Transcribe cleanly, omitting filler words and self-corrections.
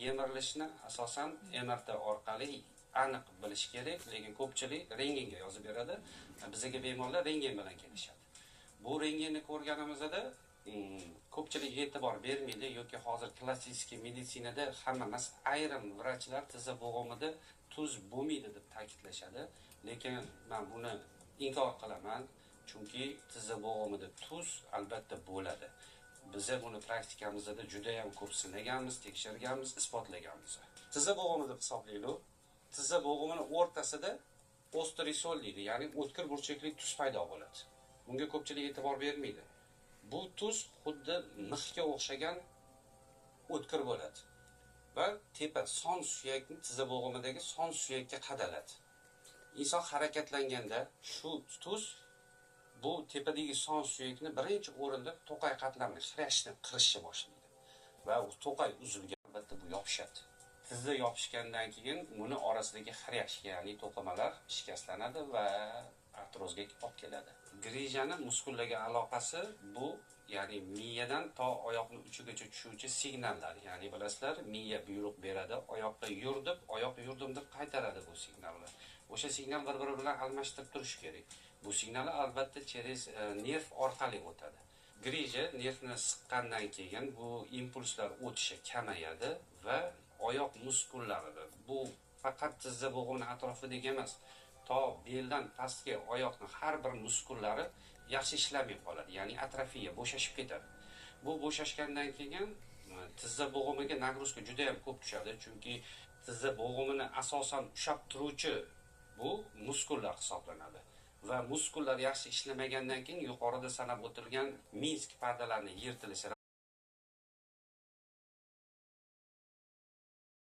yemirilishni asosan MRT orqali aniq bilish kerak, lekin ko'pchilik rentgenga yozib beradi. Bizga bemorlar rentgen bilan kelishadi. Bu rentgenni ko'rganimizda ko'pchilik e'tibor bermaydi yoki hozir klassik meditsinada hamma ayrim vrachlar tizza bo'g'imida tuz bo'lmaydi deb ta'kidlashadi, lekin men buni inkor qilaman, chunki tizza bo'g'imida tuz albatta bo'ladi. Biz buni praktikamizda juda ham ko'p sinaganmiz, tekshirganmiz, isbotlaganmiz. Tizza bo'g'imi deb hisoblaylik. Tizza bo'g'imining o'rtasida osterisol deydi, ya'ni o'tkir burchakli tuz paydo bo'ladi. Bunga ko'pchilik e'tibor bermaydi. Bu tuz xuddi mixga o'xshagan o'tkir bo'ladi va tepa son suyakni tizza bo'g'imidagi son suyakka qadaladi. Inson harakatlanganda shu tuz bu tepadagi son suyakni birinchi o'rinda to'qay qatlamini xirashni qirishni boshlaydi va u to'qay uzilgan, albatta bu yopishadi. Tizza yopishgandan keyin buni orasidagi xirash, ya'ni to'qimalar shikastlanadi va artrozga olib keladi. Grijani muskullarga aloqasi bu, ya'ni miyadan to oyoqning uchigacha tushuvchi signallar. Ya'ni bilasizlar, miya buyruq beradi, oyoqqa yur deb, oyoq yurdim deb qaytaradi bu signallar. O'sha signal bir-biri bilan almashtirib turish kerak. Bu signallar albatta через nerv orqali o'tadi. Grija nervni siqqandan keyin bu impulslar o'tishi kamayadi va oyoq muskullarida, bu faqat tizza bo'g'imining atrofidagi emas, to beldan pastga oyoqning har bir muskullari yaxshi ishlamay qoladi, ya'ni atrofiya, bo'shashib ketadi. Bu bo'shashgandan keyin tizza bo'g'imiga nagruzka juda ham ko'p tushadi, chunki tizza bo'g'imini asosan ushlab turuvchi bu muskullar hisoblanadi. Va muskullar yaxshi ishlamagandan keyin yuqorida sanab o'tilgan Minsk pardalarining yirtilishi